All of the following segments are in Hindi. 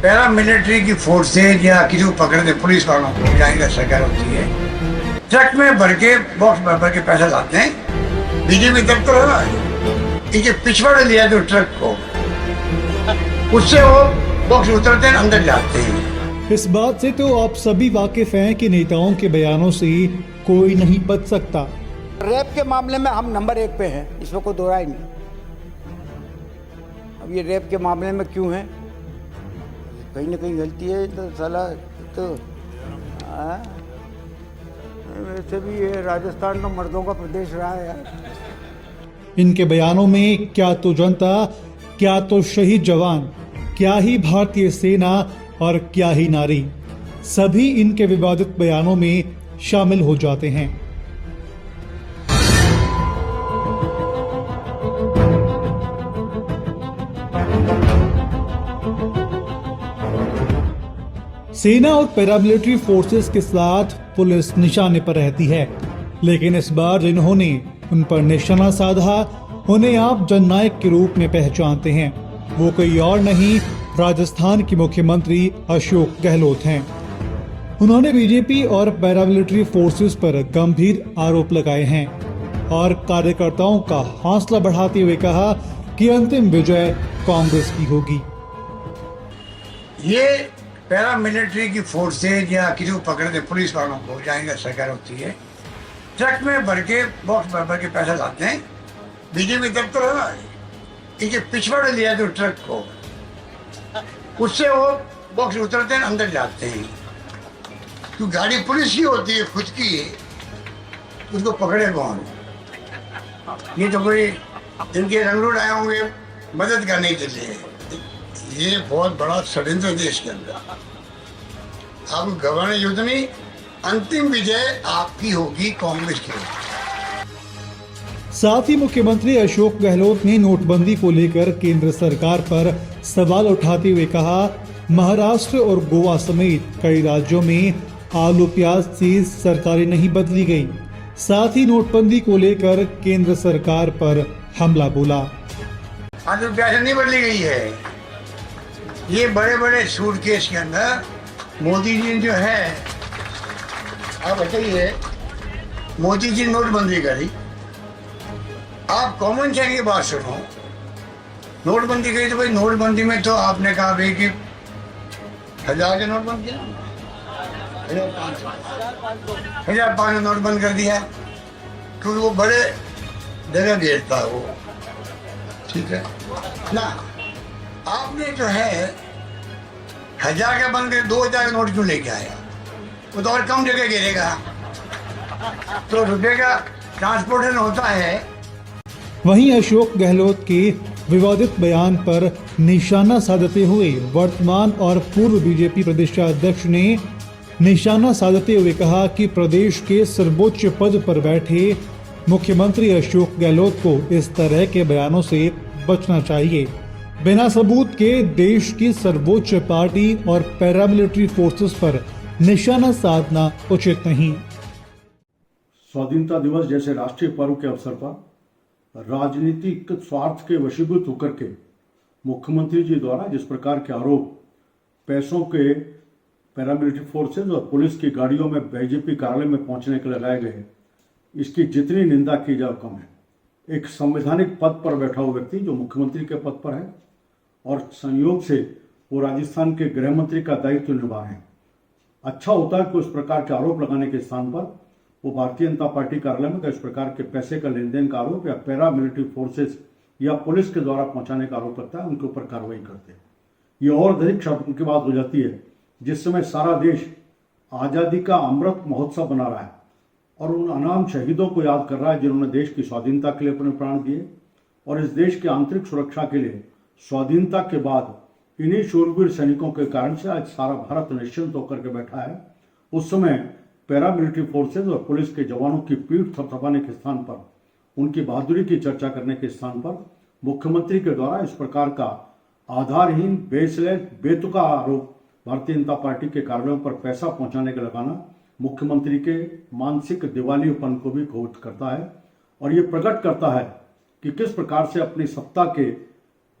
पैरा मिलिट्री की फोर्सेज या किसी को पकड़ने पुलिस वालों को जाएंगे सरकार होती है, ट्रक में भर के बॉक्स भर के पैसा लाते हैं। बीजेपी दफ्तर है ना, इनके पिछवाड़े लिया जो ट्रक को, उससे वो बॉक्स उतरते हैं, अंदर जाते हैं। इस बात से तो आप सभी वाकिफ हैं कि नेताओं के बयानों से कोई नहीं बच सकता। रेप के मामले में हम नंबर 1 पे हैं, इसमें कोई दो राय नहीं। अब ये रेप के मामले में क्यों है, कहीं ना कहीं गलती है तो साला तो वैसे भी ये राजस्थान तो मर्दों का प्रदेश रहा है यार। इनके बयानों में क्या तो जनता, क्या तो शहीद जवान, क्या ही भारतीय सेना और क्या ही नारी, सभी इनके विवादित बयानों में शामिल हो जाते हैं। सेना और पैरामिलिट्री फोर्सेस के साथ पुलिस निशाने पर रहती है, लेकिन इस बार जिन्होंने उन पर निशाना साधा उन्हें आप जननायक के रूप में पहचानते हैं। वो कोई और नहीं, राजस्थान के मुख्यमंत्री अशोक गहलोत हैं। उन्होंने बीजेपी और पैरामिलिट्री फोर्सेस पर गंभीर आरोप लगाए हैं और कार्यकर्ताओं का हौसला बढ़ाते हुए कहा कि अंतिम विजय कांग्रेस की होगी। ये पैरा मिलिट्री की फोर्सेज या किसी को पकड़ने पुलिस वालों को जाएंगे सरकार होती है, ट्रक में भर के बॉक्स भर के पैसा लाते हैं। बीजेपी दफ्तर है ना, इनके पिछवाड़े लिया जो ट्रक को, उससे वो बॉक्स उतरते हैं, अंदर जाते हैं। क्यों गाड़ी पुलिस की होती है, खुद की है, उसको पकड़े कौन? ये तो कोई इनके रंगरूट आए होंगे मदद करने के लिए। ये बहुत बड़ा षड्यंत्र देश के अंदर। अब गवर्नर युद्ध में अंतिम विजय आपकी होगी, कांग्रेस की होगी। साथ ही मुख्यमंत्री अशोक गहलोत ने नोटबंदी को लेकर केंद्र सरकार पर सवाल उठाते हुए कहा, महाराष्ट्र और गोवा समेत कई राज्यों में आलू प्याज की सरकारें नहीं बदली गई। साथ ही नोटबंदी को लेकर केंद्र सरकार पर हमला बोला। आलू प्याज नहीं बदली गई है। ये बड़े बड़े सूटकेस के अंदर मोदी जी जो है, आप बताइए, मोदी जी नोटबंदी करी, आप कॉमन सेंस की बात सुनो। नोटबंदी करी तो भाई नोटबंदी में तो आपने कहा भाई कि 1000 के नोट बंद किया, 1500 नोट बंद कर दिया, क्योंकि वो बड़े जगह भेजता है वो, ठीक है ना। आपने जो है 1000 का बंद कर 2000 का नोट क्यों लेके आया? वो तो और कम जगह गिरेगा, तो रुपये का ट्रांसपोर्टेशन होता है। वहीं अशोक गहलोत के विवादित बयान पर निशाना साधते हुए वर्तमान और पूर्व बीजेपी प्रदेशाध्यक्ष ने निशाना साधते हुए कहा कि प्रदेश के सर्वोच्च पद पर बैठे मुख्यमंत्री अशोक गहलोत को इस तरह के बयानों से बचना चाहिए। बिना सबूत के देश की सर्वोच्च पार्टी और पैरामिलिट्री फोर्सेस पर निशाना साधना उचित नहीं। स्वाधीनता दिवस जैसे राष्ट्रीय पर्व के अवसर पर राजनीतिक स्वार्थ के वशीभूत होकर के मुख्यमंत्री जी द्वारा जिस प्रकार के आरोप पैसों के पैरामिलिट्री फोर्सेज और पुलिस की गाड़ियों में बीजेपी कार्यालय में पहुंचने के लगाए गए, इसकी जितनी निंदा की जाए कम है। एक संवैधानिक पद पर बैठा हुआ व्यक्ति जो मुख्यमंत्री के पद पर है और संयोग से वो राजस्थान के गृह मंत्री का दायित्व निभा रहे हैं, अच्छा होता है कि उस प्रकार के आरोप लगाने के स्थान पर वो भारतीय जनता पार्टी कार्यालय में इस प्रकार के पैसे का लेन देन का आरोप या पैरा मिलिट्री फोर्सेस या पुलिस के द्वारा पहुंचाने का आरोप लगता है, उनके ऊपर कार्रवाई करते हैं। ये और अधिक शर्म की बात हो जाती है जिस समय सारा देश आज़ादी का अमृत महोत्सव बना रहा है और उन अनाम शहीदों को याद कर रहा है जिन्होंने देश की स्वाधीनता के लिए अपने प्राण दिए और इस देश की आंतरिक सुरक्षा के लिए स्वाधीनता के बाद इन्हीं शूरवीर सैनिकों के कारण से आज सारा भारत निश्चिंत होकर के बैठा है। उस समय पैरामिलिट्री फोर्सेज और पुलिस के जवानों की पीठ थपथपाने के स्थान पर, उनकी बहादुरी की चर्चा करने के स्थान पर मुख्यमंत्री के द्वारा इस प्रकार का आधारहीन, बेसलेस, बेतुका आरोप भारतीय जनता पार्टी के कार्यालयों पर पैसा पहुंचाने का लगाना मुख्यमंत्री के मानसिक दिवालियेपन को भी घोषित करता है और ये प्रकट करता है कि किस प्रकार से अपनी सत्ता के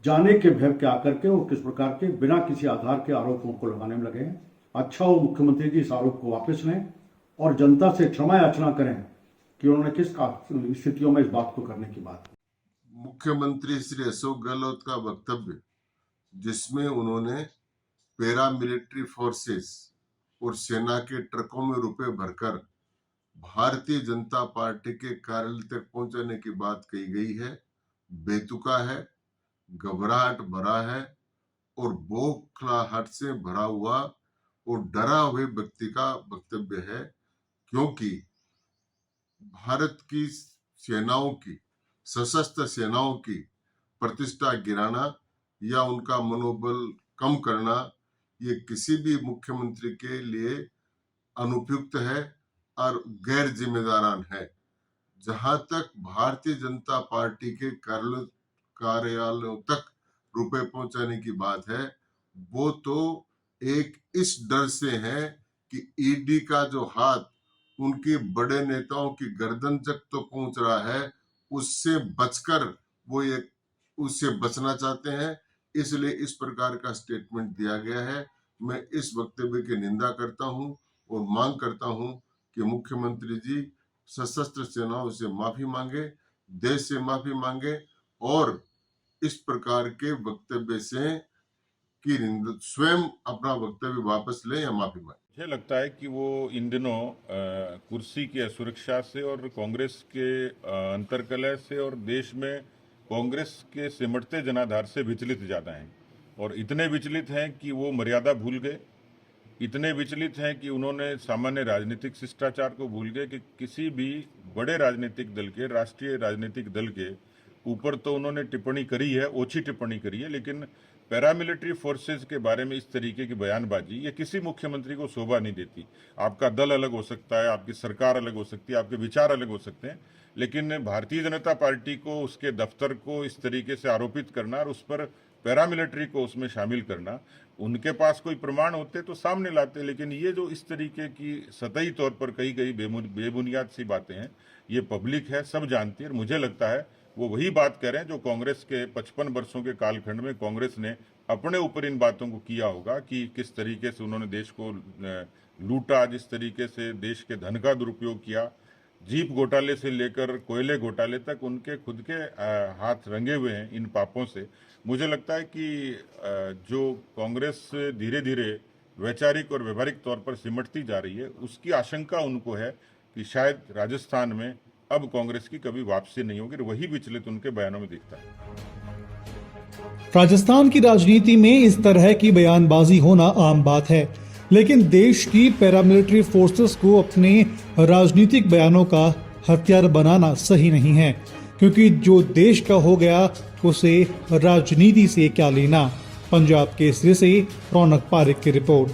जाने के भय के आकर के वो किस प्रकार के बिना किसी आधार के आरोपों को लगाने में लगे हैं। अच्छा हो मुख्यमंत्री जी इस आरोप को वापस लें और जनता से क्षमा याचना करें कि उन्होंने किस स्थितियों में इस बात को करने की बात की। मुख्यमंत्री श्री अशोक गहलोत का वक्तव्य जिसमें उन्होंने पैरामिलिट्री फोर्सेस और सेना के ट्रकों में रुपए भरकर भारतीय जनता पार्टी के कार्यालय तक पहुंचाने की बात कही गई है, बेतुका है, घबराहट भरा है और बौखलाहट से भरा हुआ और डरा हुए व्यक्ति का वक्तव्य है। क्योंकि भारत की सेनाओं की, सशस्त्र सेनाओं की प्रतिष्ठा गिराना या उनका मनोबल कम करना ये किसी भी मुख्यमंत्री के लिए अनुपयुक्त है और गैर जिम्मेदारान है। जहां तक भारतीय जनता पार्टी के कार्यालयों तक रुपए पहुंचाने की बात है, वो तो एक इस डर से है कि ईडी का जो हाथ उनके बड़े नेताओं की गर्दन तक तो पहुंच रहा है, उससे बचकर वो एक उससे बचना चाहते हैं, इसलिए इस प्रकार का स्टेटमेंट दिया गया है। मैं इस वक्तव्य की निंदा करता हूं और मांग करता हूं कि मुख्यमंत्री जी सशस्त्र सेनाओं से माफी मांगे, देश से माफी मांगे और इस प्रकार के वक्तव्य से कि स्वयं अपना वक्तव्य वापस ले या माफी मांगे। मुझे लगता है कि वो इन दिनों कुर्सी की असुरक्षा से और कांग्रेस के अंतर्कलह से और देश में कांग्रेस के सिमटते जनाधार से विचलित ज़्यादा हैं और इतने विचलित हैं कि वो मर्यादा भूल गए, इतने विचलित हैं कि उन्होंने सामान्य राजनीतिक शिष्टाचार को भूल गए कि किसी भी बड़े राजनीतिक दल के, राष्ट्रीय राजनीतिक दल के ऊपर तो उन्होंने टिप्पणी करी है, ओछी टिप्पणी करी है, लेकिन पैरामिलिट्री फोर्सेस के बारे में इस तरीके की बयानबाजी ये किसी मुख्यमंत्री को शोभा नहीं देती। आपका दल अलग हो सकता है, आपकी सरकार अलग हो सकती है, आपके विचार अलग हो सकते हैं, लेकिन भारतीय जनता पार्टी को, उसके दफ्तर को इस तरीके से आरोपित करना और उस पर पैरामिलिट्री को उसमें शामिल करना, उनके पास कोई प्रमाण होते तो सामने लाते, लेकिन ये जो इस तरीके की सतही तौर पर कही गई बेबुनियाद सी बातें हैं, ये पब्लिक है, सब जानती है। और मुझे लगता है वो वही बात कह रहे हैं जो कांग्रेस के 55 वर्षों के कालखंड में कांग्रेस ने अपने ऊपर इन बातों को किया होगा कि किस तरीके से उन्होंने देश को लूटा, जिस तरीके से देश के धन का दुरुपयोग किया, जीप घोटाले से लेकर कोयले घोटाले तक उनके खुद के हाथ रंगे हुए हैं इन पापों से। मुझे लगता है कि जो कांग्रेस धीरे धीरे वैचारिक और व्यवहारिक तौर पर सिमटती जा रही है, उसकी आशंका उनको है कि शायद राजस्थान में अब कांग्रेस की कभी वापसी नहीं होगी। वही विचलित उनके बयानों में दिखता है। राजस्थान की राजनीति में इस तरह की बयानबाजी होना आम बात है, लेकिन देश की पैरामिलिट्री फोर्सेस को अपने राजनीतिक बयानों का हथियार बनाना सही नहीं है, क्योंकि जो देश का हो गया उसे राजनीति से क्या लेना। पंजाब केसरी से रौनक पारिक की रिपोर्ट।